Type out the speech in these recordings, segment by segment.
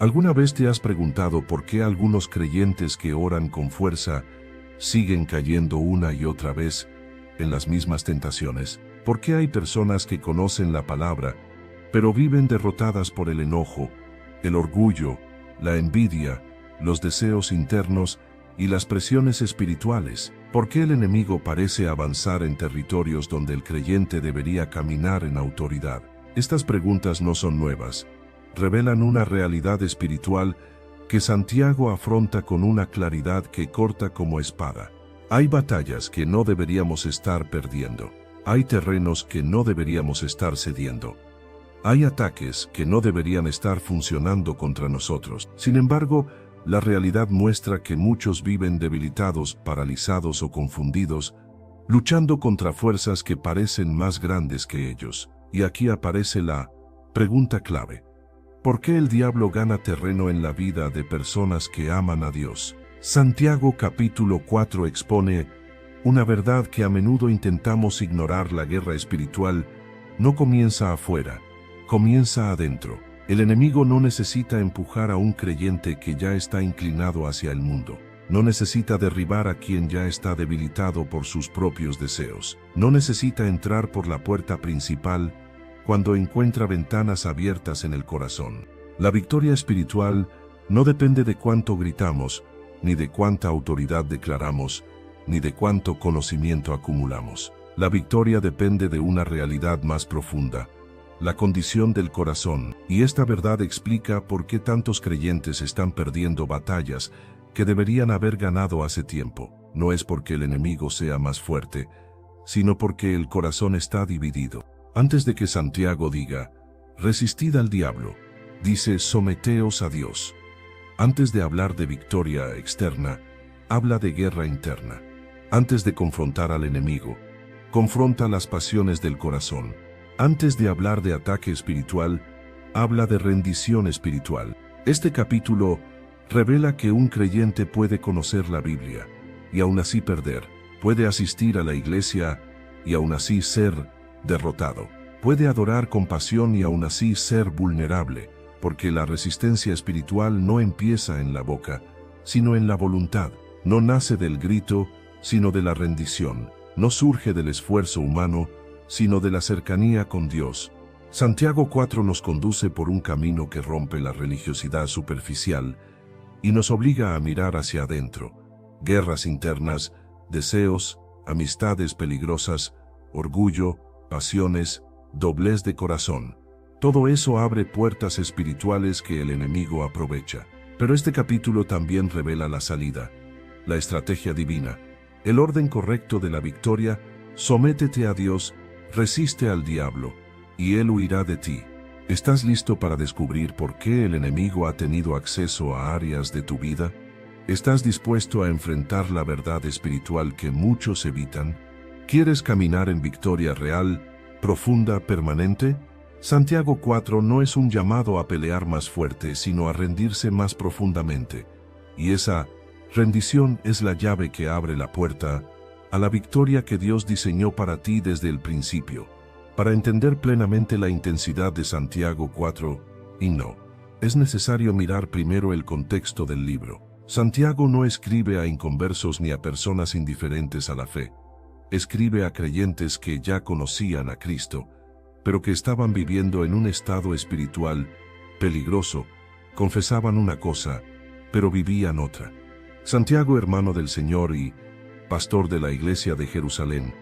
¿Alguna vez te has preguntado por qué algunos creyentes que oran con fuerza siguen cayendo una y otra vez en las mismas tentaciones? ¿Por qué hay personas que conocen la palabra, pero viven derrotadas por el enojo, el orgullo, la envidia, los deseos internos y las presiones espirituales? ¿Por qué el enemigo parece avanzar en territorios donde el creyente debería caminar en autoridad? Estas preguntas no son nuevas. Revelan una realidad espiritual que Santiago afronta con una claridad que corta como espada. Hay batallas que no deberíamos estar perdiendo. Hay terrenos que no deberíamos estar cediendo. Hay ataques que no deberían estar funcionando contra nosotros. Sin embargo, la realidad muestra que muchos viven debilitados, paralizados o confundidos, luchando contra fuerzas que parecen más grandes que ellos. Y aquí aparece la pregunta clave. ¿Por qué el diablo gana terreno en la vida de personas que aman a Dios? Santiago capítulo 4 expone una verdad que a menudo intentamos ignorar. La guerra espiritual no comienza afuera, comienza adentro. El enemigo no necesita empujar a un creyente que ya está inclinado hacia el mundo. No necesita derribar a quien ya está debilitado por sus propios deseos. No necesita entrar por la puerta principal cuando encuentra ventanas abiertas en el corazón. La victoria espiritual no depende de cuánto gritamos, ni de cuánta autoridad declaramos, ni de cuánto conocimiento acumulamos. La victoria depende de una realidad más profunda, la condición del corazón, y esta verdad explica por qué tantos creyentes están perdiendo batallas que deberían haber ganado hace tiempo. No es porque el enemigo sea más fuerte, sino porque el corazón está dividido. Antes de que Santiago diga, resistid al diablo, dice, someteos a Dios. Antes de hablar de victoria externa, habla de guerra interna. Antes de confrontar al enemigo, confronta las pasiones del corazón. Antes de hablar de ataque espiritual, habla de rendición espiritual. Este capítulo revela que un creyente puede conocer la Biblia y aún así perder. Puede asistir a la iglesia y aún así ser derrotado. Puede adorar con pasión y aún así ser vulnerable, porque la resistencia espiritual no empieza en la boca, sino en la voluntad. No nace del grito, sino de la rendición. No surge del esfuerzo humano, sino de la cercanía con Dios. Santiago 4 nos conduce por un camino que rompe la religiosidad superficial y nos obliga a mirar hacia adentro. Guerras internas, deseos, amistades peligrosas, orgullo, pasiones, doblez de corazón. Todo eso abre puertas espirituales que el enemigo aprovecha. Pero este capítulo también revela la salida, la estrategia divina, el orden correcto de la victoria. Sométete a Dios, resiste al diablo, y él huirá de ti. ¿Estás listo para descubrir por qué el enemigo ha tenido acceso a áreas de tu vida? ¿Estás dispuesto a enfrentar la verdad espiritual que muchos evitan? ¿Quieres caminar en victoria real, profunda, permanente? Santiago 4 no es un llamado a pelear más fuerte, sino a rendirse más profundamente. Y esa rendición es la llave que abre la puerta a la victoria que Dios diseñó para ti desde el principio. Para entender plenamente la intensidad de Santiago 4, es necesario mirar primero el contexto del libro. Santiago no escribe a inconversos ni a personas indiferentes a la fe. Escribe a creyentes que ya conocían a Cristo, pero que estaban viviendo en un estado espiritual peligroso. Confesaban una cosa, pero vivían otra. Santiago, hermano del Señor y pastor de la iglesia de Jerusalén,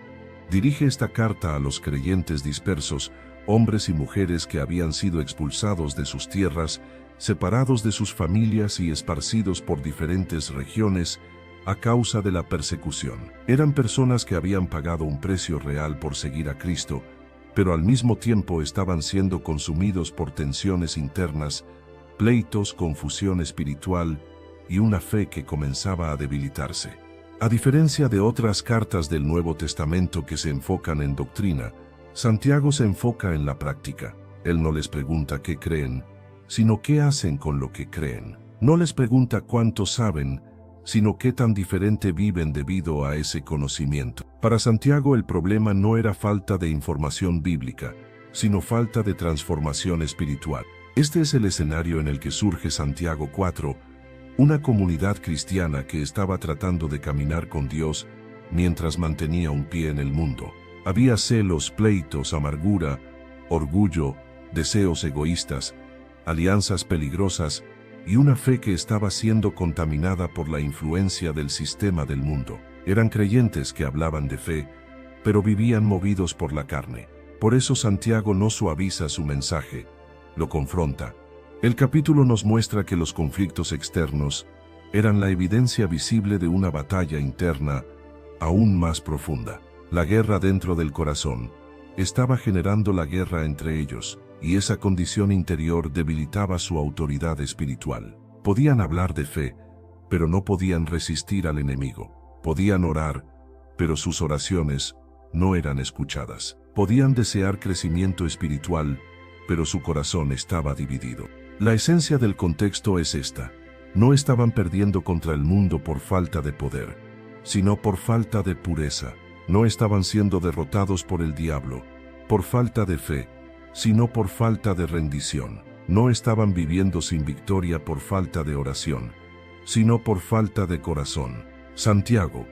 dirige esta carta a los creyentes dispersos, hombres y mujeres que habían sido expulsados de sus tierras, separados de sus familias y esparcidos por diferentes regiones a causa de la persecución. Eran personas que habían pagado un precio real por seguir a Cristo, pero al mismo tiempo estaban siendo consumidos por tensiones internas, pleitos, confusión espiritual y una fe que comenzaba a debilitarse. A diferencia de otras cartas del Nuevo Testamento que se enfocan en doctrina, Santiago se enfoca en la práctica. Él no les pregunta qué creen, sino qué hacen con lo que creen. No les pregunta cuánto saben, sino qué tan diferente viven debido a ese conocimiento. Para Santiago el problema no era falta de información bíblica, sino falta de transformación espiritual. Este es el escenario en el que surge Santiago 4, una comunidad cristiana que estaba tratando de caminar con Dios mientras mantenía un pie en el mundo. Había celos, pleitos, amargura, orgullo, deseos egoístas, alianzas peligrosas y una fe que estaba siendo contaminada por la influencia del sistema del mundo. Eran creyentes que hablaban de fe, pero vivían movidos por la carne. Por eso Santiago no suaviza su mensaje, lo confronta. El capítulo nos muestra que los conflictos externos eran la evidencia visible de una batalla interna aún más profunda. La guerra dentro del corazón estaba generando la guerra entre ellos, y esa condición interior debilitaba su autoridad espiritual. Podían hablar de fe, pero no podían resistir al enemigo. Podían orar, pero sus oraciones no eran escuchadas. Podían desear crecimiento espiritual, pero su corazón estaba dividido. La esencia del contexto es esta: no estaban perdiendo contra el mundo por falta de poder, sino por falta de pureza. No estaban siendo derrotados por el diablo, por falta de fe, sino por falta de rendición. No estaban viviendo sin victoria por falta de oración, sino por falta de corazón. Santiago,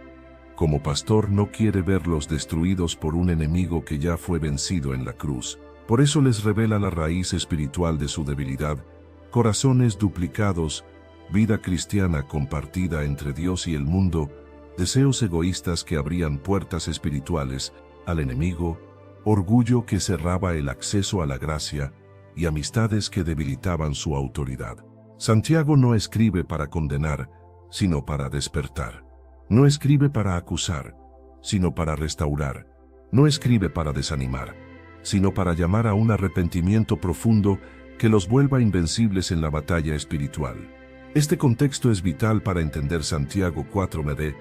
como pastor, no quiere verlos destruidos por un enemigo que ya fue vencido en la cruz. Por eso les revela la raíz espiritual de su debilidad: corazones duplicados, vida cristiana compartida entre Dios y el mundo, deseos egoístas que abrían puertas espirituales al enemigo, orgullo que cerraba el acceso a la gracia y amistades que debilitaban su autoridad. Santiago no escribe para condenar, sino para despertar. No escribe para acusar, sino para restaurar. No escribe para desanimar, sino para llamar a un arrepentimiento profundo que los vuelva invencibles en la batalla espiritual. Este contexto es vital para entender Santiago 4:9,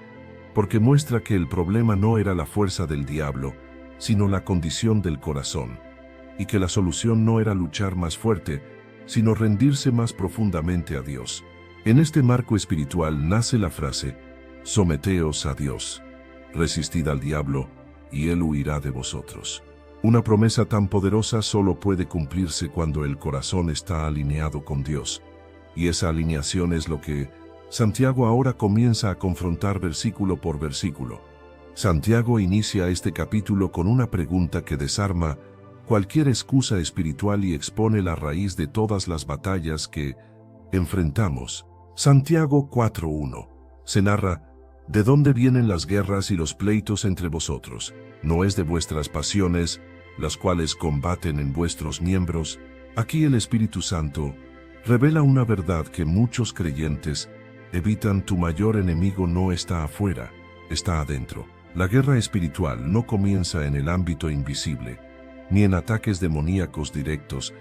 porque muestra que el problema no era la fuerza del diablo, sino la condición del corazón, y que la solución no era luchar más fuerte, sino rendirse más profundamente a Dios. En este marco espiritual nace la frase: someteos a Dios, resistid al diablo, y él huirá de vosotros. Una promesa tan poderosa solo puede cumplirse cuando el corazón está alineado con Dios, y esa alineación es lo que Santiago ahora comienza a confrontar versículo por versículo. Santiago inicia este capítulo con una pregunta que desarma cualquier excusa espiritual y expone la raíz de todas las batallas que enfrentamos. Santiago 4:1 se narra: ¿de dónde vienen las guerras y los pleitos entre vosotros? ¿No es de vuestras pasiones, las cuales combaten en vuestros miembros? Aquí el Espíritu Santo revela una verdad que muchos creyentes evitan: tu mayor enemigo no está afuera, está adentro. La guerra espiritual no comienza en el ámbito invisible, ni en ataques demoníacos directos,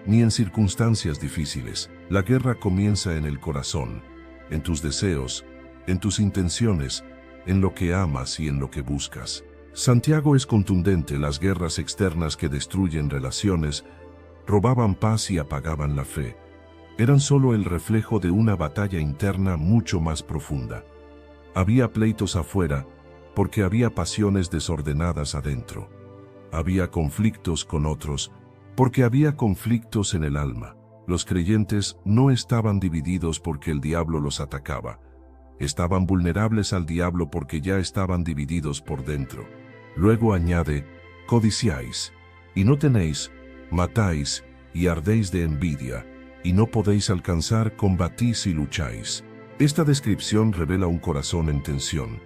ni en circunstancias difíciles. La guerra comienza en el corazón, en tus deseos, en tus intenciones, en lo que amas y en lo que buscas. Santiago es contundente: las guerras externas que destruyen relaciones, robaban paz y apagaban la fe, eran solo el reflejo de una batalla interna mucho más profunda. Había pleitos afuera, porque había pasiones desordenadas adentro. Había conflictos con otros, porque había conflictos en el alma. Los creyentes no estaban divididos porque el diablo los atacaba. Estaban vulnerables al diablo porque ya estaban divididos por dentro. Luego añade: codiciáis, y no tenéis, matáis, y ardéis de envidia, y no podéis alcanzar, combatís y lucháis. Esta descripción revela un corazón en tensión,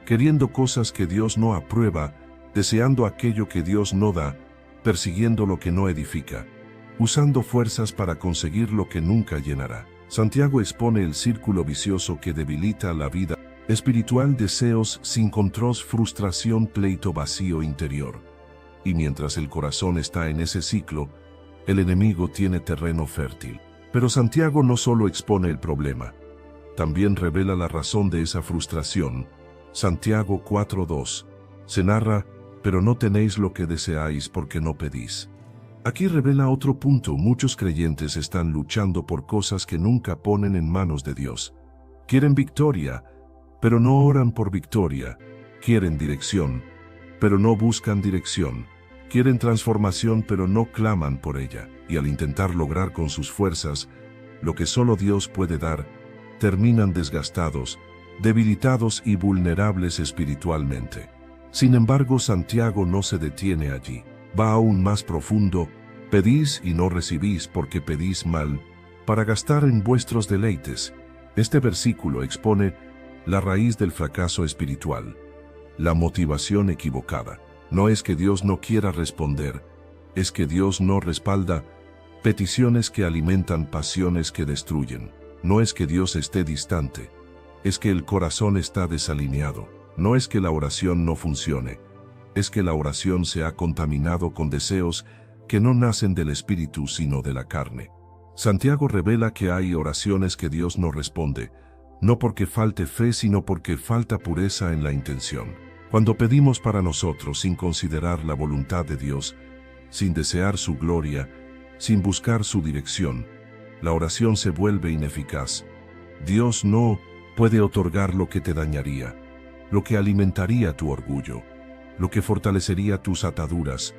queriendo cosas que Dios no aprueba, deseando aquello que Dios no da, persiguiendo lo que no edifica, usando fuerzas para conseguir lo que nunca llenará. Santiago expone el círculo vicioso que debilita la vida espiritual: deseos sin control, frustración, pleito, vacío interior. Y mientras el corazón está en ese ciclo, el enemigo tiene terreno fértil. Pero Santiago no solo expone el problema, también revela la razón de esa frustración. Santiago 4:2 se narra: pero no tenéis lo que deseáis porque no pedís. Aquí revela otro punto: muchos creyentes están luchando por cosas que nunca ponen en manos de Dios. Quieren victoria, pero no oran por victoria. Quieren dirección, pero no buscan dirección. Quieren transformación pero no claman por ella, y al intentar lograr con sus fuerzas lo que solo Dios puede dar, terminan desgastados, debilitados y vulnerables espiritualmente. Sin embargo, Santiago no se detiene allí. Va aún más profundo. Pedís y no recibís porque pedís mal, para gastar en vuestros deleites. Este versículo expone la raíz del fracaso espiritual, la motivación equivocada. No es que Dios no quiera responder, es que Dios no respalda peticiones que alimentan pasiones que destruyen. No es que Dios esté distante, es que el corazón está desalineado. No es que la oración no funcione, es que la oración se ha contaminado con deseos que no nacen del espíritu sino de la carne. Santiago revela que hay oraciones que Dios no responde, no porque falte fe sino porque falta pureza en la intención. Cuando pedimos para nosotros sin considerar la voluntad de Dios, sin desear su gloria, sin buscar su dirección, la oración se vuelve ineficaz. Dios no puede otorgar lo que te dañaría, lo que alimentaría tu orgullo, lo que fortalecería tus ataduras,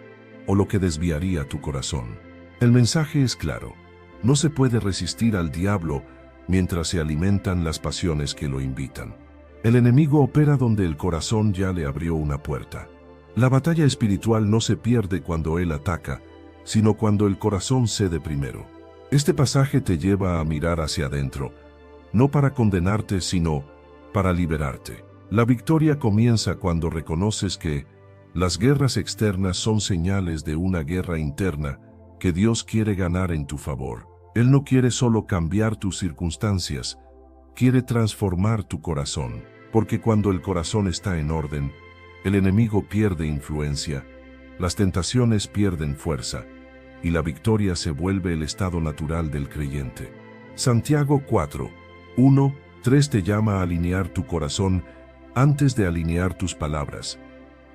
o lo que desviaría tu corazón. El mensaje es claro. No se puede resistir al diablo mientras se alimentan las pasiones que lo invitan. El enemigo opera donde el corazón ya le abrió una puerta. La batalla espiritual no se pierde cuando él ataca, sino cuando el corazón cede primero. Este pasaje te lleva a mirar hacia adentro, no para condenarte, sino para liberarte. La victoria comienza cuando reconoces que las guerras externas son señales de una guerra interna que Dios quiere ganar en tu favor. Él no quiere solo cambiar tus circunstancias, quiere transformar tu corazón, porque cuando el corazón está en orden, el enemigo pierde influencia, las tentaciones pierden fuerza, y la victoria se vuelve el estado natural del creyente. Santiago 4, 1, 3 te llama a alinear tu corazón antes de alinear tus palabras,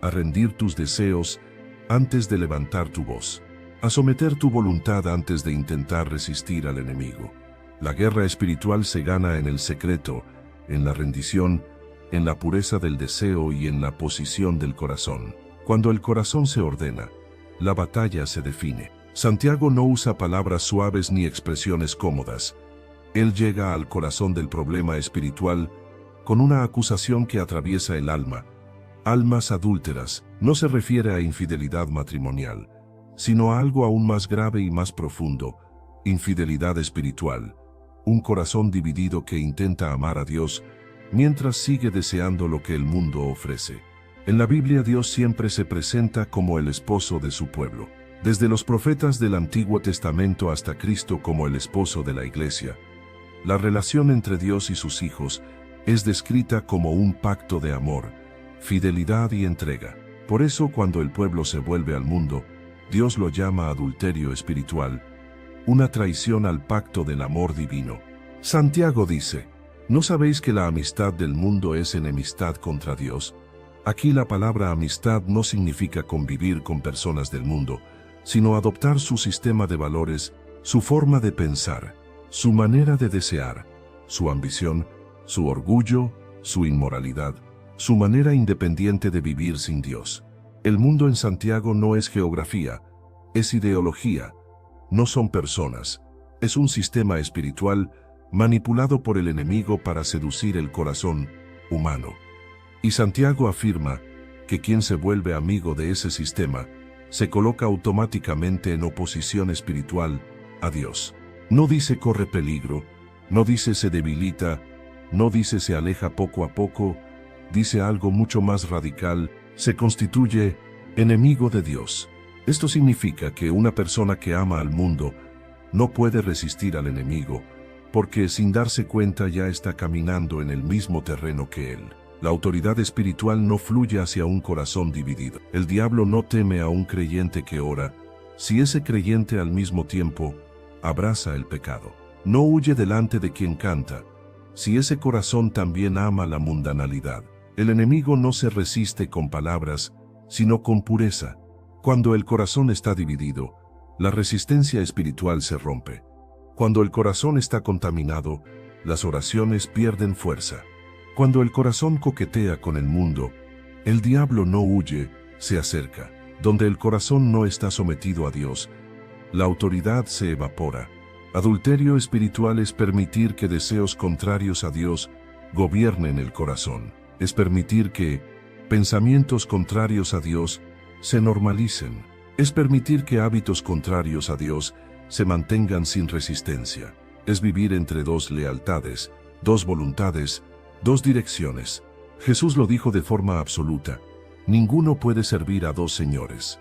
a rendir tus deseos antes de levantar tu voz, a someter tu voluntad antes de intentar resistir al enemigo. La guerra espiritual se gana en el secreto, en la rendición, en la pureza del deseo y en la posición del corazón. Cuando el corazón se ordena, la batalla se define. Santiago no usa palabras suaves ni expresiones cómodas. Él llega al corazón del problema espiritual con una acusación que atraviesa el alma. Almas adúlteras no se refiere a infidelidad matrimonial, sino a algo aún más grave y más profundo, infidelidad espiritual, un corazón dividido que intenta amar a Dios mientras sigue deseando lo que el mundo ofrece. En la Biblia Dios siempre se presenta como el esposo de su pueblo, desde los profetas del Antiguo Testamento hasta Cristo como el esposo de la Iglesia. La relación entre Dios y sus hijos es descrita como un pacto de amor, fidelidad y entrega. Por eso cuando el pueblo se vuelve al mundo, Dios lo llama adulterio espiritual, una traición al pacto del amor divino. Santiago dice, ¿no sabéis que la amistad del mundo es enemistad contra Dios? Aquí la palabra amistad no significa convivir con personas del mundo, sino adoptar su sistema de valores, su forma de pensar, su manera de desear, su ambición, su orgullo, su inmoralidad, su manera independiente de vivir sin Dios. El mundo en Santiago no es geografía, es ideología, no son personas, es un sistema espiritual manipulado por el enemigo para seducir el corazón humano. Y Santiago afirma que quien se vuelve amigo de ese sistema se coloca automáticamente en oposición espiritual a Dios. No dice corre peligro, no dice se debilita, no dice se aleja poco a poco, dice algo mucho más radical, se constituye enemigo de Dios. Esto significa que una persona que ama al mundo no puede resistir al enemigo, porque sin darse cuenta ya está caminando en el mismo terreno que él. La autoridad espiritual no fluye hacia un corazón dividido. El diablo no teme a un creyente que ora, si ese creyente al mismo tiempo abraza el pecado. No huye delante de quien canta, si ese corazón también ama la mundanalidad. El enemigo no se resiste con palabras, sino con pureza. Cuando el corazón está dividido, la resistencia espiritual se rompe. Cuando el corazón está contaminado, las oraciones pierden fuerza. Cuando el corazón coquetea con el mundo, el diablo no huye, se acerca. Donde el corazón no está sometido a Dios, la autoridad se evapora. Adulterio espiritual es permitir que deseos contrarios a Dios gobiernen el corazón. Es permitir que pensamientos contrarios a Dios se normalicen. Es permitir que hábitos contrarios a Dios se mantengan sin resistencia. Es vivir entre dos lealtades, dos voluntades, dos direcciones. Jesús lo dijo de forma absoluta: ninguno puede servir a dos señores.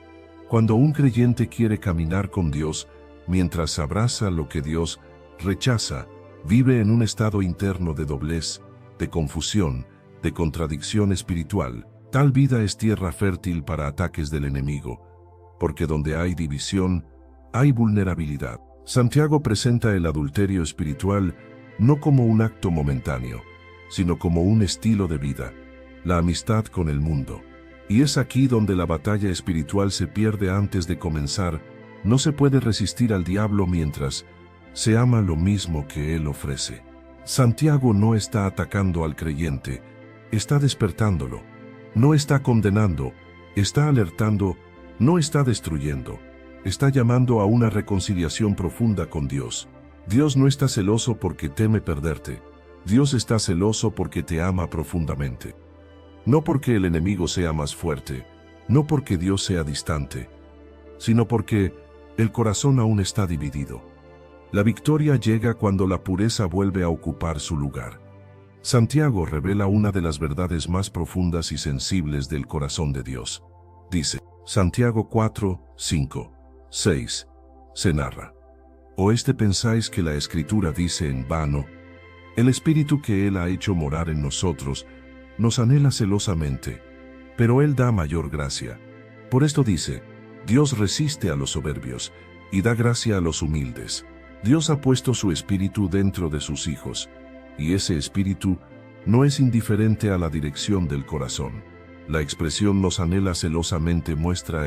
Cuando un creyente quiere caminar con Dios, mientras abraza lo que Dios rechaza, vive en un estado interno de doblez, de confusión, de contradicción espiritual. Tal vida es tierra fértil para ataques del enemigo, porque donde hay división, hay vulnerabilidad. Santiago presenta el adulterio espiritual no como un acto momentáneo, sino como un estilo de vida, la amistad con el mundo. Y es aquí donde la batalla espiritual se pierde antes de comenzar. No se puede resistir al diablo mientras se ama lo mismo que él ofrece. Santiago no está atacando al creyente, está despertándolo. No está condenando, está alertando, no está destruyendo. Está llamando a una reconciliación profunda con Dios. Dios no está celoso porque teme perderte. Dios está celoso porque te ama profundamente. No porque el enemigo sea más fuerte, no porque Dios sea distante, sino porque el corazón aún está dividido. La victoria llega cuando la pureza vuelve a ocupar su lugar. Santiago revela una de las verdades más profundas y sensibles del corazón de Dios. Dice, Santiago 4, 5, 6, se narra: ¿O pensáis que la Escritura dice en vano? El Espíritu que Él ha hecho morar en nosotros nos anhela celosamente, pero Él da mayor gracia. Por esto dice, Dios resiste a los soberbios y da gracia a los humildes. Dios ha puesto su Espíritu dentro de sus hijos, y ese Espíritu no es indiferente a la dirección del corazón. La expresión nos anhela celosamente muestra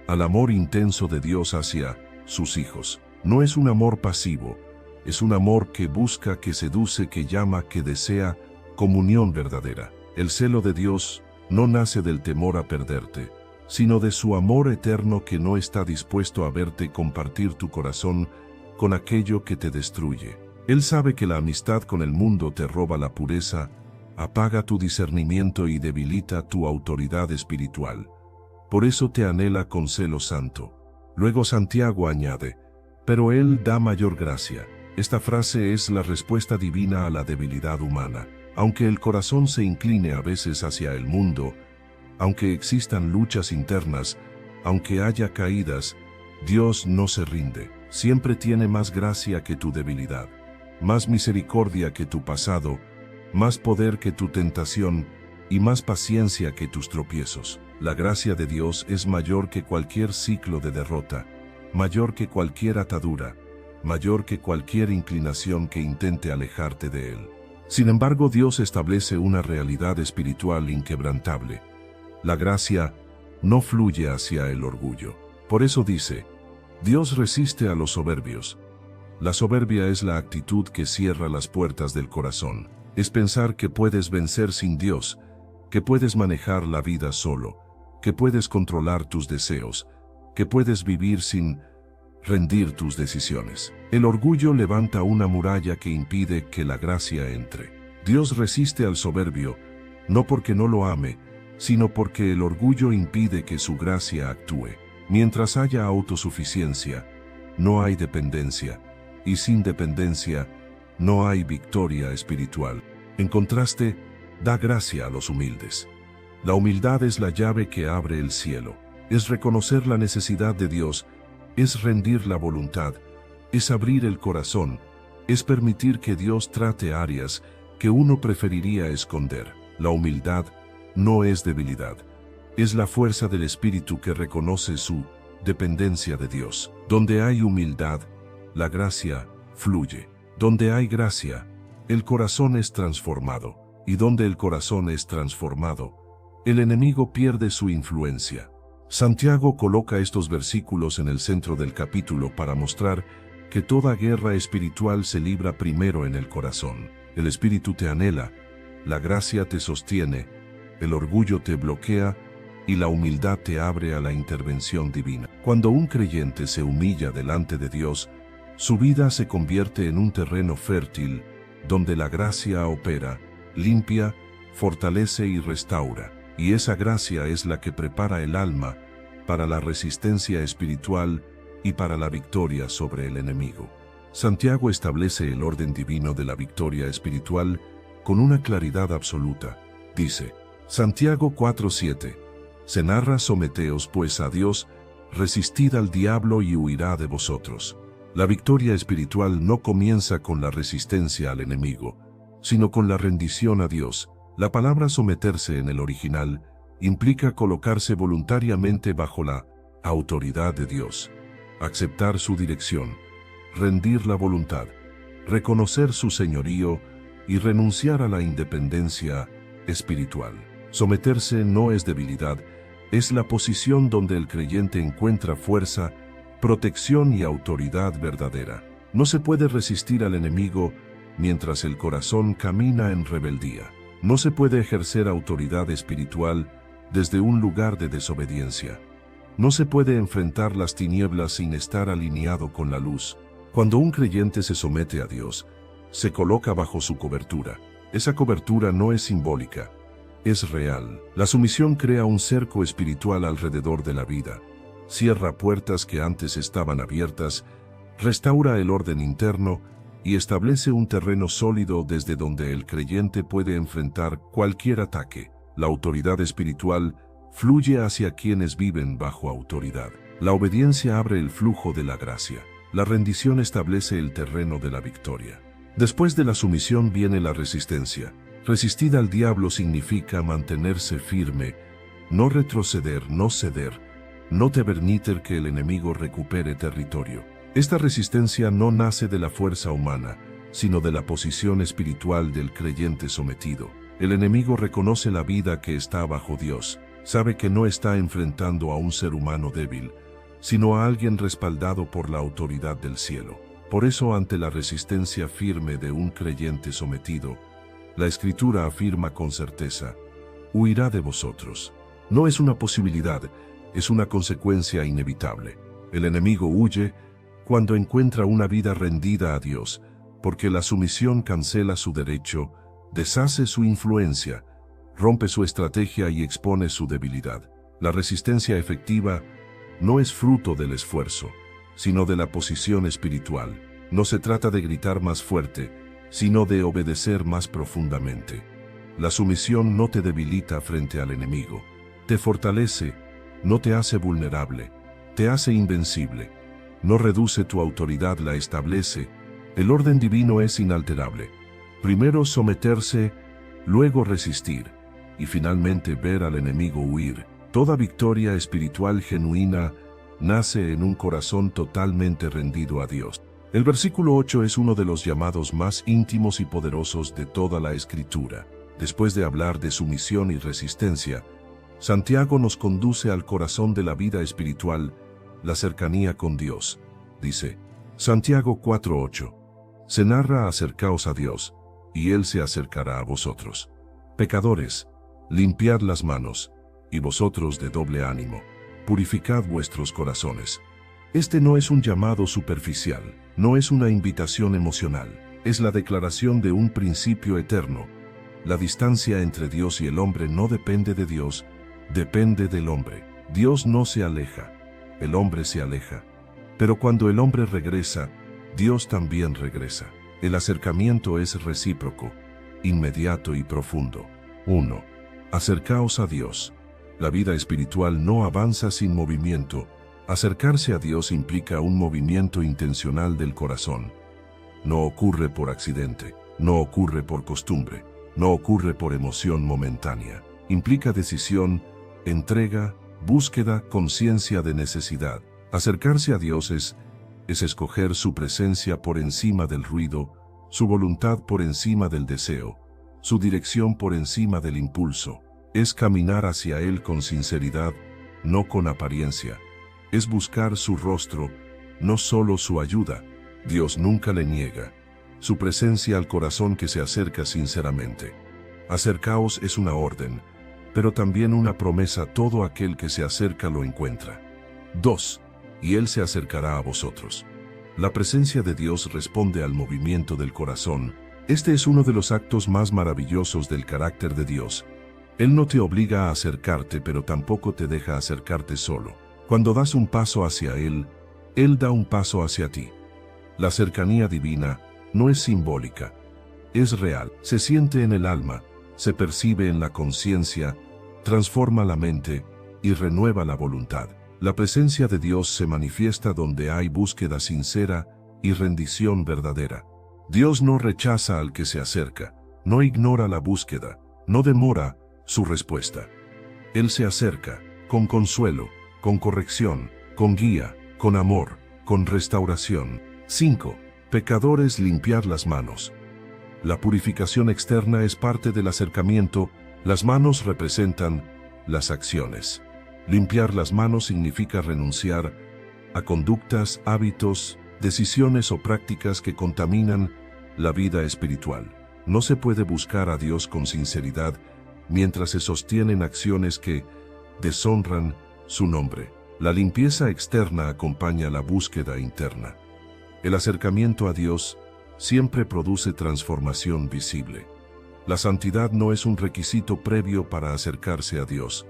al amor intenso de Dios hacia sus hijos. No es un amor pasivo, es un amor que busca, que seduce, que llama, que desea comunión verdadera. El celo de Dios no nace del temor a perderte, sino de su amor eterno que no está dispuesto a verte compartir tu corazón con aquello que te destruye. Él sabe que la amistad con el mundo te roba la pureza, apaga tu discernimiento y debilita tu autoridad espiritual. Por eso te anhela con celo santo. Luego Santiago añade, pero Él da mayor gracia. Esta frase es la respuesta divina a la debilidad humana. Aunque el corazón se incline a veces hacia el mundo, aunque existan luchas internas, aunque haya caídas, Dios no se rinde. Siempre tiene más gracia que tu debilidad, más misericordia que tu pasado, más poder que tu tentación y más paciencia que tus tropiezos. La gracia de Dios es mayor que cualquier ciclo de derrota, mayor que cualquier atadura, mayor que cualquier inclinación que intente alejarte de Él. Sin embargo, Dios establece una realidad espiritual inquebrantable. La gracia no fluye hacia el orgullo. Por eso dice, Dios resiste a los soberbios. La soberbia es la actitud que cierra las puertas del corazón. Es pensar que puedes vencer sin Dios, que puedes manejar la vida solo, que puedes controlar tus deseos, que puedes vivir sin rendir tus decisiones. El orgullo levanta una muralla que impide que la gracia entre. Dios resiste al soberbio, no porque no lo ame, sino porque el orgullo impide que su gracia actúe. Mientras haya autosuficiencia, no hay dependencia, y sin dependencia, no hay victoria espiritual. En contraste, da gracia a los humildes. La humildad es la llave que abre el cielo. Es reconocer la necesidad de Dios, es rendir la voluntad, es abrir el corazón, es permitir que Dios trate áreas que uno preferiría esconder. La humildad no es debilidad, es la fuerza del Espíritu que reconoce su dependencia de Dios. Donde hay humildad, la gracia fluye. Donde hay gracia, el corazón es transformado, y donde el corazón es transformado, el enemigo pierde su influencia. Santiago coloca estos versículos en el centro del capítulo para mostrar que toda guerra espiritual se libra primero en el corazón. El Espíritu te anhela, la gracia te sostiene, el orgullo te bloquea y la humildad te abre a la intervención divina. Cuando un creyente se humilla delante de Dios, su vida se convierte en un terreno fértil donde la gracia opera, limpia, fortalece y restaura. Y esa gracia es la que prepara el alma para la resistencia espiritual y para la victoria sobre el enemigo. Santiago establece el orden divino de la victoria espiritual con una claridad absoluta. Dice, Santiago 4:7, se narra: someteos pues a Dios, resistid al diablo y huirá de vosotros. La victoria espiritual no comienza con la resistencia al enemigo, sino con la rendición a Dios. La palabra someterse en el original implica colocarse voluntariamente bajo la autoridad de Dios, aceptar su dirección, rendir la voluntad, reconocer su señorío y renunciar a la independencia espiritual. Someterse no es debilidad, es la posición donde el creyente encuentra fuerza, protección y autoridad verdadera. No se puede resistir al enemigo mientras el corazón camina en rebeldía. No se puede ejercer autoridad espiritual desde un lugar de desobediencia. No se puede enfrentar las tinieblas sin estar alineado con la luz. Cuando un creyente se somete a Dios, se coloca bajo su cobertura. Esa cobertura no es simbólica, es real. La sumisión crea un cerco espiritual alrededor de la vida, cierra puertas que antes estaban abiertas, restaura el orden interno y establece un terreno sólido desde donde el creyente puede enfrentar cualquier ataque. La autoridad espiritual fluye hacia quienes viven bajo autoridad. La obediencia abre el flujo de la gracia. La rendición establece el terreno de la victoria. Después de la sumisión viene la resistencia. Resistir al diablo significa mantenerse firme, no retroceder, no ceder, no permitir que el enemigo recupere territorio. Esta resistencia no nace de la fuerza humana, sino de la posición espiritual del creyente sometido. El enemigo reconoce la vida que está bajo Dios, sabe que no está enfrentando a un ser humano débil, sino a alguien respaldado por la autoridad del cielo. Por eso, ante la resistencia firme de un creyente sometido, la Escritura afirma con certeza: huirá de vosotros. No es una posibilidad, es una consecuencia inevitable. El enemigo huye cuando encuentra una vida rendida a Dios, porque la sumisión cancela su derecho, deshace su influencia, rompe su estrategia y expone su debilidad. La resistencia efectiva no es fruto del esfuerzo, sino de la posición espiritual. No se trata de gritar más fuerte, sino de obedecer más profundamente. La sumisión no te debilita frente al enemigo, te fortalece, no te hace vulnerable, te hace invencible. No reduce tu autoridad, la establece. El orden divino es inalterable. Primero someterse, luego resistir, y finalmente ver al enemigo huir. Toda victoria espiritual genuina nace en un corazón totalmente rendido a Dios. El versículo 8 es uno de los llamados más íntimos y poderosos de toda la Escritura. Después de hablar de sumisión y resistencia, Santiago nos conduce al corazón de la vida espiritual, la cercanía con Dios. Dice, Santiago 4:8, se narra: acercaos a Dios, y Él se acercará a vosotros. Pecadores, limpiad las manos, y vosotros de doble ánimo, purificad vuestros corazones. Este no es un llamado superficial, no es una invitación emocional, es la declaración de un principio eterno. La distancia entre Dios y el hombre no depende de Dios, depende del hombre. Dios no se aleja, el hombre se aleja. Pero cuando el hombre regresa, Dios también regresa. El acercamiento es recíproco, inmediato y profundo. 1. Acercaos a Dios. La vida espiritual no avanza sin movimiento. Acercarse a Dios implica un movimiento intencional del corazón. No ocurre por accidente, no ocurre por costumbre, no ocurre por emoción momentánea. Implica decisión, entrega, búsqueda, conciencia de necesidad. Acercarse a Dios es escoger su presencia por encima del ruido, su voluntad por encima del deseo, su dirección por encima del impulso. Es caminar hacia Él con sinceridad, no con apariencia. Es buscar su rostro, no solo su ayuda. Dios nunca le niega su presencia al corazón que se acerca sinceramente. Acercaos es una orden, pero también una promesa: todo aquel que se acerca lo encuentra. 2. Y Él se acercará a vosotros. La presencia de Dios responde al movimiento del corazón. Este es uno de los actos más maravillosos del carácter de Dios. Él no te obliga a acercarte, pero tampoco te deja acercarte solo. Cuando das un paso hacia Él, Él da un paso hacia ti. La cercanía divina no es simbólica, es real. Se siente en el alma, se percibe en la conciencia, transforma la mente y renueva la voluntad. La presencia de Dios se manifiesta donde hay búsqueda sincera y rendición verdadera. Dios no rechaza al que se acerca, no ignora la búsqueda, no demora su respuesta. Él se acerca con consuelo, con corrección, con guía, con amor, con restauración. 5. Pecadores, limpiar las manos. La purificación externa es parte del acercamiento. Las manos representan las acciones. Limpiar las manos significa renunciar a conductas, hábitos, decisiones o prácticas que contaminan la vida espiritual. No se puede buscar a Dios con sinceridad mientras se sostienen acciones que deshonran su nombre. La limpieza externa acompaña la búsqueda interna. El acercamiento a Dios siempre produce transformación visible. La santidad no es un requisito previo para acercarse a Dios,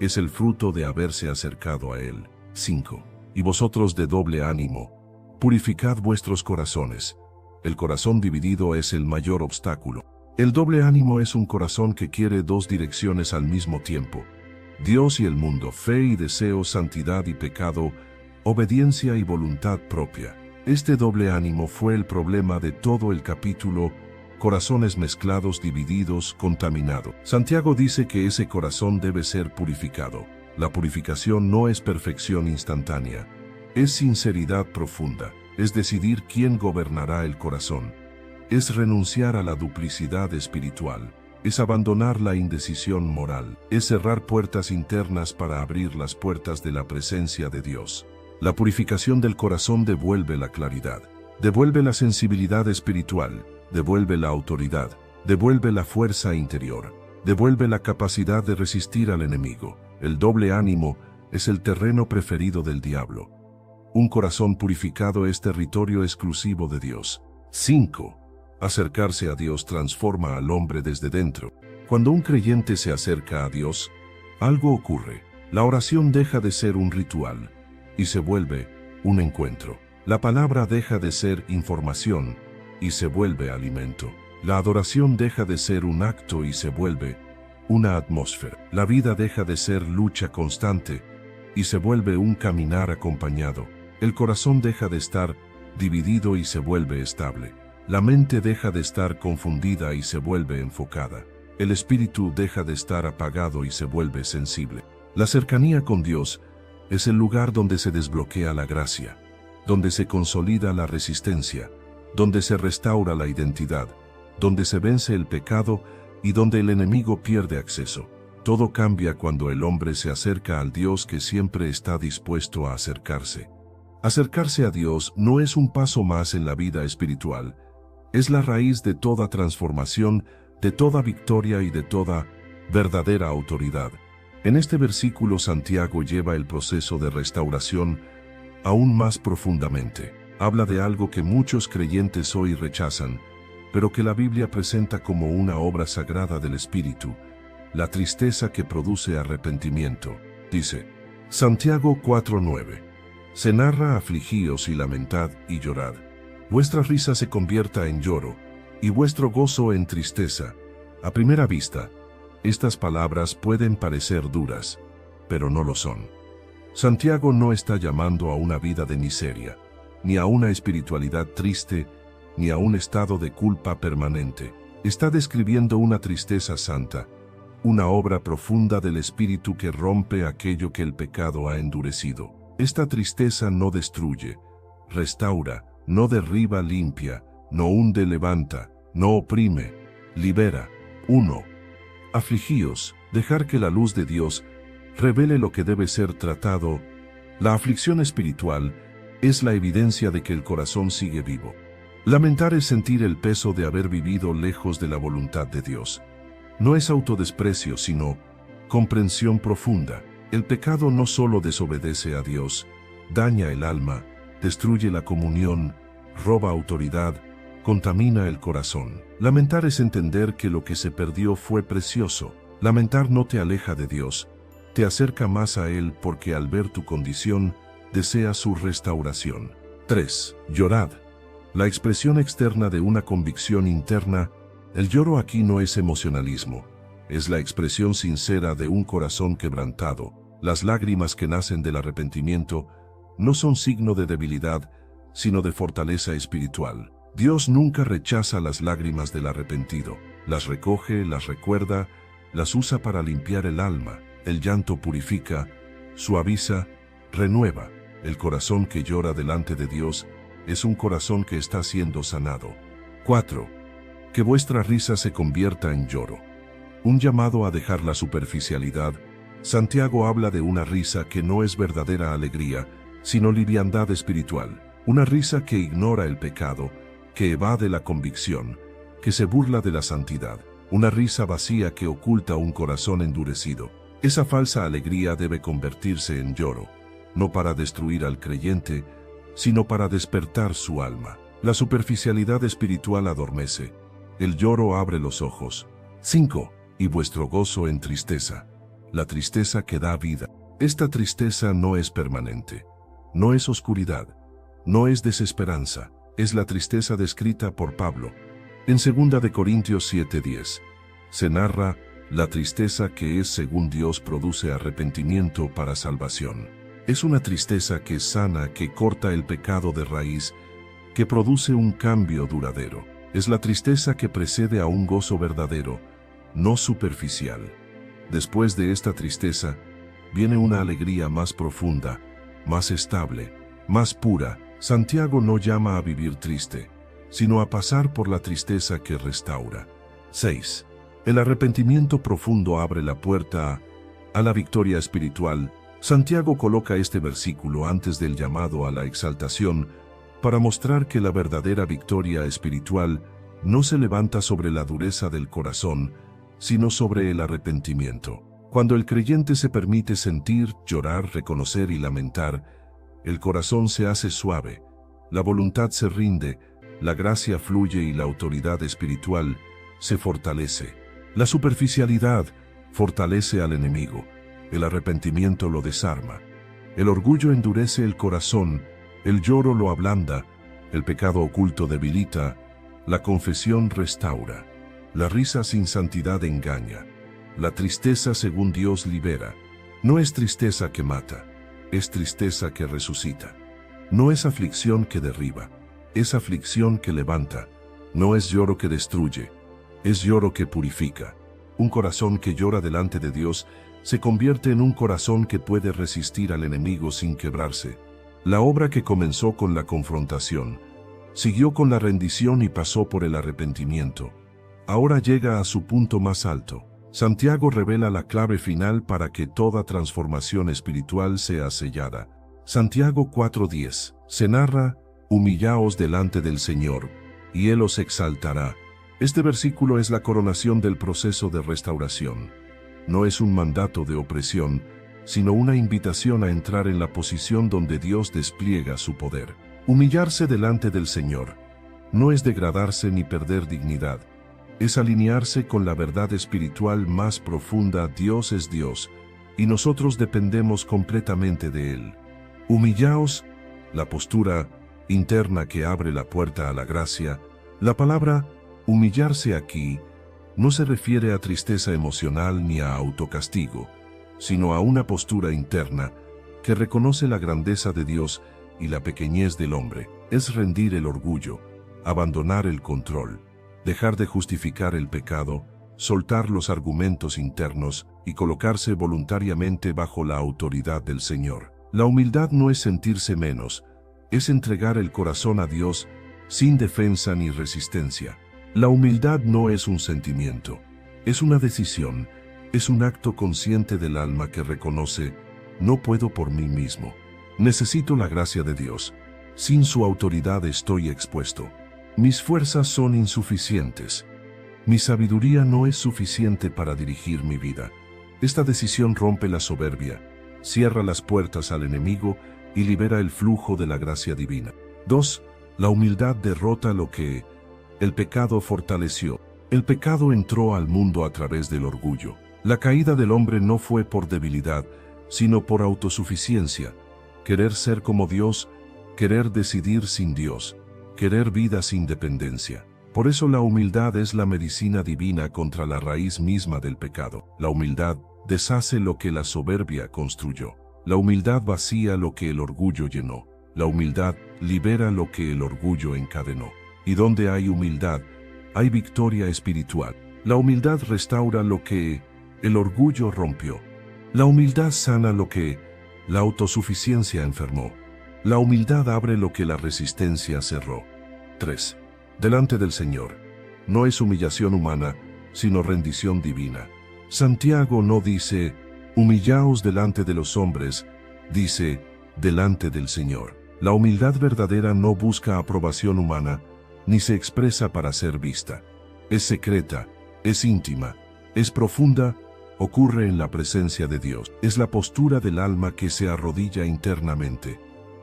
es el fruto de haberse acercado a Él. 5. Y vosotros de doble ánimo, purificad vuestros corazones. El corazón dividido es el mayor obstáculo. El doble ánimo es un corazón que quiere dos direcciones al mismo tiempo: Dios y el mundo, fe y deseo, santidad y pecado, obediencia y voluntad propia. Este doble ánimo fue el problema de todo el capítulo: corazones mezclados, divididos, contaminados. Santiago dice que ese corazón debe ser purificado. La purificación no es perfección instantánea, es sinceridad profunda, es decidir quién gobernará el corazón, es renunciar a la duplicidad espiritual, es abandonar la indecisión moral, es cerrar puertas internas para abrir las puertas de la presencia de Dios. La purificación del corazón devuelve la claridad, devuelve la sensibilidad espiritual, devuelve la autoridad, devuelve la fuerza interior, devuelve la capacidad de resistir al enemigo. El doble ánimo es el terreno preferido del diablo. Un corazón purificado es territorio exclusivo de Dios. 5. Acercarse a Dios transforma al hombre desde dentro. Cuando un creyente se acerca a Dios, algo ocurre. La oración deja de ser un ritual y se vuelve un encuentro. La palabra deja de ser información y se vuelve alimento. La adoración deja de ser un acto y se vuelve una atmósfera. La vida deja de ser lucha constante y se vuelve un caminar acompañado. El corazón deja de estar dividido y se vuelve estable. La mente deja de estar confundida y se vuelve enfocada. El espíritu deja de estar apagado y se vuelve sensible. La cercanía con Dios es el lugar donde se desbloquea la gracia, donde se consolida la resistencia, donde se restaura la identidad, donde se vence el pecado y donde el enemigo pierde acceso. Todo cambia cuando el hombre se acerca al Dios que siempre está dispuesto a acercarse. Acercarse a Dios no es un paso más en la vida espiritual, es la raíz de toda transformación, de toda victoria y de toda verdadera autoridad. En este versículo Santiago lleva el proceso de restauración aún más profundamente. Habla de algo que muchos creyentes hoy rechazan, pero que la Biblia presenta como una obra sagrada del Espíritu: la tristeza que produce arrepentimiento. Dice Santiago 4:9. Se narra: afligíos y lamentad y llorad. Vuestra risa se convierta en lloro, y vuestro gozo en tristeza. A primera vista, estas palabras pueden parecer duras, pero no lo son. Santiago no está llamando a una vida de miseria, ni a una espiritualidad triste, ni a un estado de culpa permanente. Está describiendo una tristeza santa, una obra profunda del Espíritu que rompe aquello que el pecado ha endurecido. Esta tristeza no destruye, restaura, no derriba, limpia, no hunde, levanta, no oprime, libera. 1. Afligíos, dejar que la luz de Dios revele lo que debe ser tratado. La aflicción espiritual es la evidencia de que el corazón sigue vivo. Lamentar es sentir el peso de haber vivido lejos de la voluntad de Dios. No es autodesprecio, sino Comprensión profunda. El pecado no solo desobedece a Dios, daña el alma, destruye la comunión, roba autoridad, contamina el corazón. Lamentar es entender que lo que se perdió fue precioso. Lamentar no te aleja de Dios, te acerca más a Él porque al ver tu condición, desea su restauración. 3. Llorad. La expresión externa de una convicción interna. El lloro aquí no es emocionalismo, es la expresión sincera de un corazón quebrantado. Las lágrimas que nacen del arrepentimiento no son signo de debilidad, sino de fortaleza espiritual. Dios nunca rechaza las lágrimas del arrepentido, las recoge, las recuerda, las usa para limpiar el alma. El llanto purifica, suaviza, renueva. El corazón que llora delante de Dios es un corazón que está siendo sanado. 4. Que vuestra risa se convierta en lloro. Un llamado a dejar la superficialidad. Santiago habla de una risa que no es verdadera alegría, sino liviandad espiritual. Una risa que ignora el pecado, que evade la convicción, que se burla de la santidad. Una risa vacía que oculta un corazón endurecido. Esa falsa alegría debe convertirse en lloro, no para destruir al creyente, sino para despertar su alma. La superficialidad espiritual adormece, el lloro abre los ojos. 5. Y vuestro gozo en tristeza. La tristeza que da vida. Esta tristeza no es permanente, no es oscuridad, no es desesperanza, es la tristeza descrita por Pablo. En 2 de Corintios 7:10, se narra, la tristeza que es según Dios produce arrepentimiento para salvación. Es una tristeza que sana, que corta el pecado de raíz, que produce un cambio duradero. Es la tristeza que precede a un gozo verdadero, no superficial. Después de esta tristeza, viene una alegría más profunda, más estable, más pura. Santiago no llama a vivir triste, sino a pasar por la tristeza que restaura. 6. El arrepentimiento profundo abre la puerta a la victoria espiritual. Santiago coloca este versículo antes del llamado a la exaltación para mostrar que la verdadera victoria espiritual no se levanta sobre la dureza del corazón, sino sobre el arrepentimiento. Cuando el creyente se permite sentir, llorar, reconocer y lamentar, el corazón se hace suave, la voluntad se rinde, la gracia fluye y la autoridad espiritual se fortalece. La superficialidad fortalece al enemigo, el arrepentimiento lo desarma. El orgullo endurece el corazón, el lloro lo ablanda, el pecado oculto debilita, la confesión restaura. La risa sin santidad engaña, la tristeza según Dios libera. No es tristeza que mata, es tristeza que resucita. No es aflicción que derriba, es aflicción que levanta. No es lloro que destruye, es lloro que purifica. Un corazón que llora delante de Dios se convierte en un corazón que puede resistir al enemigo sin quebrarse. La obra que comenzó con la confrontación, siguió con la rendición y pasó por el arrepentimiento. Ahora llega a su punto más alto. Santiago revela la clave final para que toda transformación espiritual sea sellada. Santiago 4:10. Se narra, humillaos delante del Señor, y Él os exaltará. Este versículo es la coronación del proceso de restauración. No es un mandato de opresión, sino una invitación a entrar en la posición donde Dios despliega su poder. Humillarse delante del Señor no es degradarse ni perder dignidad, es alinearse con la verdad espiritual más profunda. Dios es Dios, y nosotros dependemos completamente de Él. Humillaos, la postura interna que abre la puerta a la gracia. La palabra humillarse aquí no se refiere a tristeza emocional ni a autocastigo, sino a una postura interna que reconoce la grandeza de Dios y la pequeñez del hombre. Es rendir el orgullo, abandonar el control, dejar de justificar el pecado, soltar los argumentos internos y colocarse voluntariamente bajo la autoridad del Señor. La humildad no es sentirse menos, es entregar el corazón a Dios sin defensa ni resistencia. La humildad no es un sentimiento, es una decisión, es un acto consciente del alma que reconoce, no puedo por mí mismo, necesito la gracia de Dios, sin su autoridad estoy expuesto. Mis fuerzas son insuficientes. Mi sabiduría no es suficiente para dirigir mi vida. Esta decisión rompe la soberbia, cierra las puertas al enemigo y libera el flujo de la gracia divina. 2. La humildad derrota lo que el pecado fortaleció. El pecado entró al mundo a través del orgullo. La caída del hombre no fue por debilidad, sino por autosuficiencia. Querer ser como Dios, querer decidir sin Dios, querer vida sin dependencia. Por eso la humildad es la medicina divina contra la raíz misma del pecado. La humildad deshace lo que la soberbia construyó. La humildad vacía lo que el orgullo llenó. La humildad libera lo que el orgullo encadenó. Y donde hay humildad, hay victoria espiritual. La humildad restaura lo que el orgullo rompió. La humildad sana lo que la autosuficiencia enfermó. La humildad abre lo que la resistencia cerró. 3. Delante del Señor. No es humillación humana, sino rendición divina. Santiago no dice, humillaos delante de los hombres, dice, delante del Señor. La humildad verdadera no busca aprobación humana, ni se expresa para ser vista. Es secreta, es íntima, es profunda, ocurre en la presencia de Dios. Es la postura del alma que se arrodilla internamente,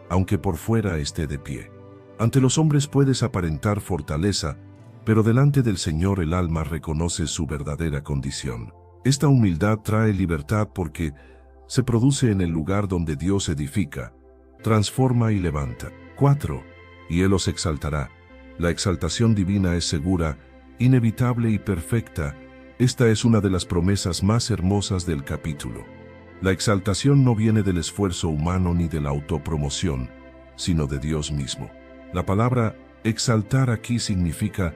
aunque por fuera esté de pie. Ante los hombres puedes aparentar fortaleza, pero delante del Señor el alma reconoce su verdadera condición. Esta humildad trae libertad porque se produce en el lugar donde Dios edifica, transforma y levanta. 4. Y Él os exaltará. La exaltación divina es segura, inevitable y perfecta. Esta es una de las promesas más hermosas del capítulo. La exaltación no viene del esfuerzo humano ni de la autopromoción, sino de Dios mismo. La palabra exaltar aquí significa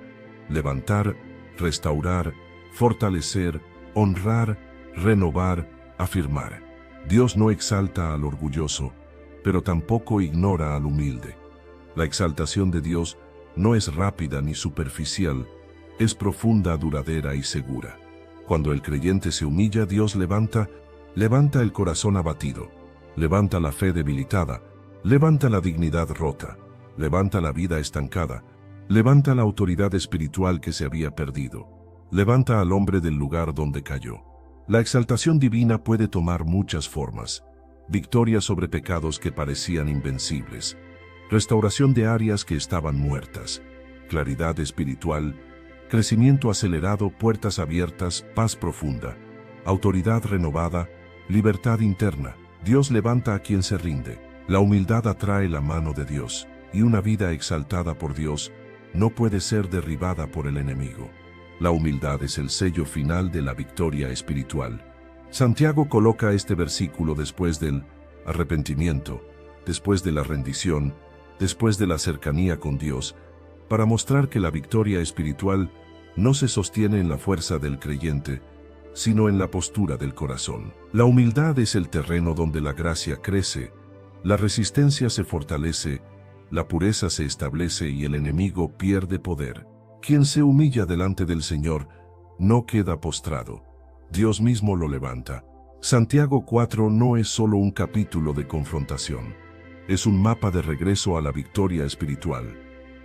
levantar, restaurar, fortalecer, honrar, renovar, afirmar. Dios no exalta al orgulloso, pero tampoco ignora al humilde. La exaltación de Dios no es rápida ni superficial, es profunda, duradera y segura. Cuando el creyente se humilla, Dios levanta el corazón abatido, levanta la fe debilitada, levanta la dignidad rota, levanta la vida estancada, levanta la autoridad espiritual que se había perdido, levanta al hombre del lugar donde cayó. La exaltación divina puede tomar muchas formas: victoria sobre pecados que parecían invencibles, restauración de áreas que estaban muertas, claridad espiritual, crecimiento acelerado, puertas abiertas, paz profunda, autoridad renovada, libertad interna. Dios levanta a quien se rinde. La humildad atrae la mano de Dios, y una vida exaltada por Dios no puede ser derribada por el enemigo. La humildad es el sello final de la victoria espiritual. Santiago coloca este versículo después del arrepentimiento, después de la rendición, después de la cercanía con Dios, para mostrar que la victoria espiritual no se sostiene en la fuerza del creyente, sino en la postura del corazón. La humildad es el terreno donde la gracia crece, la resistencia se fortalece, la pureza se establece y el enemigo pierde poder. Quien se humilla delante del Señor no queda postrado. Dios mismo lo levanta. Santiago 4 no es solo un capítulo de confrontación, es un mapa de regreso a la victoria espiritual.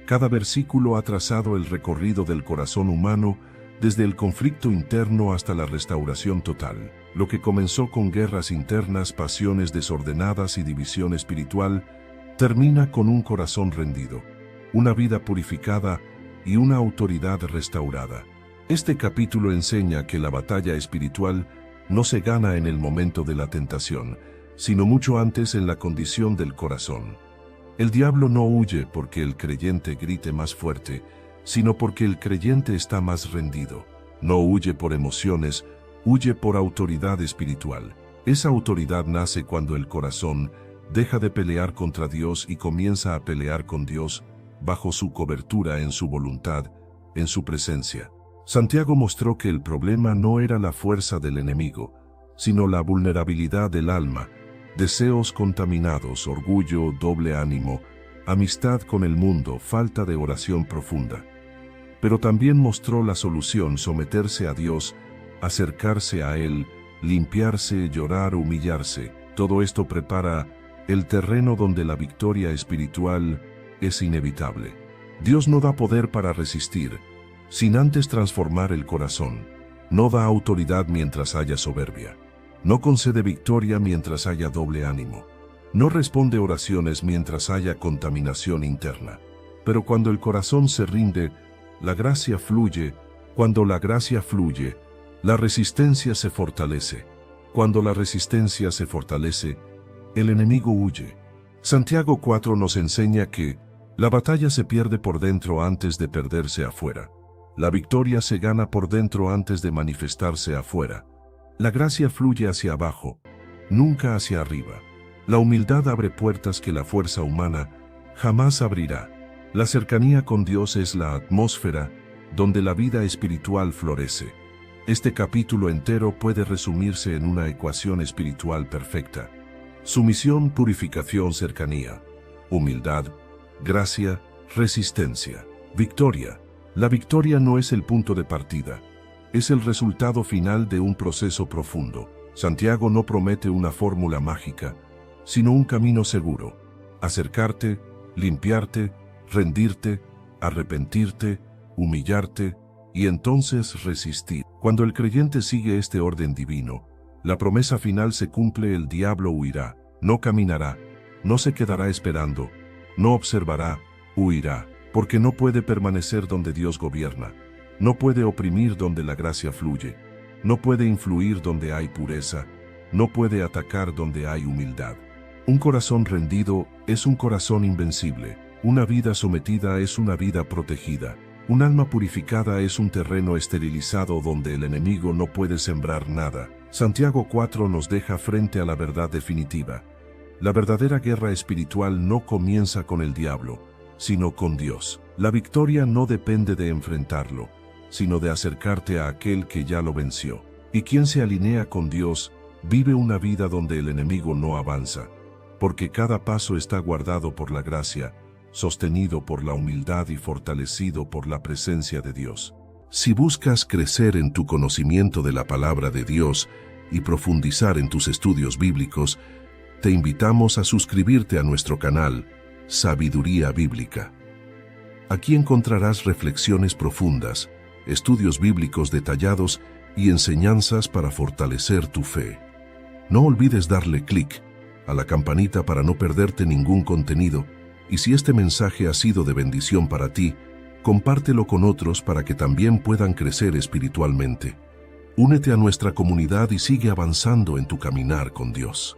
Cada versículo ha trazado el recorrido del corazón humano desde el conflicto interno hasta la restauración total. Lo que comenzó con guerras internas, pasiones desordenadas y división espiritual, termina con un corazón rendido, una vida purificada y una autoridad restaurada. Este capítulo enseña que la batalla espiritual no se gana en el momento de la tentación, sino mucho antes en la condición del corazón. El diablo no huye porque el creyente grite más fuerte, sino porque el creyente está más rendido. No huye por emociones, huye por autoridad espiritual. Esa autoridad nace cuando el corazón deja de pelear contra Dios y comienza a pelear con Dios, bajo su cobertura, en su voluntad, en su presencia. Santiago mostró que el problema no era la fuerza del enemigo, sino la vulnerabilidad del alma, deseos contaminados, orgullo, doble ánimo, amistad con el mundo, falta de oración profunda. Pero también mostró la solución: someterse a Dios, acercarse a Él, limpiarse, llorar, humillarse. Todo esto prepara el terreno donde la victoria espiritual es inevitable. Dios no da poder para resistir, sin antes transformar el corazón. No da autoridad mientras haya soberbia. No concede victoria mientras haya doble ánimo. No responde oraciones mientras haya contaminación interna. Pero cuando el corazón se rinde, la gracia fluye. Cuando la gracia fluye, la resistencia se fortalece. Cuando la resistencia se fortalece, el enemigo huye. Santiago 4 nos enseña que la batalla se pierde por dentro antes de perderse afuera. La victoria se gana por dentro antes de manifestarse afuera. La gracia fluye hacia abajo, nunca hacia arriba. La humildad abre puertas que la fuerza humana jamás abrirá. La cercanía con Dios es la atmósfera donde la vida espiritual florece. Este capítulo entero puede resumirse en una ecuación espiritual perfecta. Sumisión, purificación, cercanía. Humildad, gracia, resistencia. Victoria. La victoria no es el punto de partida. Es el resultado final de un proceso profundo. Santiago no promete una fórmula mágica, sino un camino seguro. Acercarte, limpiarte, rendirte, arrepentirte, humillarte y entonces resistir. Cuando el creyente sigue este orden divino, la promesa final se cumple: el diablo huirá, no caminará, no se quedará esperando, no observará, huirá, porque no puede permanecer donde Dios gobierna, no puede oprimir donde la gracia fluye, no puede influir donde hay pureza, no puede atacar donde hay humildad. Un corazón rendido es un corazón invencible. Una vida sometida es una vida protegida. Un alma purificada es un terreno esterilizado donde el enemigo no puede sembrar nada. Santiago 4 nos deja frente a la verdad definitiva. La verdadera guerra espiritual no comienza con el diablo, sino con Dios. La victoria no depende de enfrentarlo, sino de acercarte a aquel que ya lo venció. Y quien se alinea con Dios, vive una vida donde el enemigo no avanza, porque cada paso está guardado por la gracia, sostenido por la humildad y fortalecido por la presencia de Dios. Si buscas crecer en tu conocimiento de la palabra de Dios y profundizar en tus estudios bíblicos, te invitamos a suscribirte a nuestro canal, Sabiduría Bíblica. Aquí encontrarás reflexiones profundas, estudios bíblicos detallados y enseñanzas para fortalecer tu fe. No olvides darle clic a la campanita para no perderte ningún contenido. Y si este mensaje ha sido de bendición para ti, compártelo con otros para que también puedan crecer espiritualmente. Únete a nuestra comunidad y sigue avanzando en tu caminar con Dios.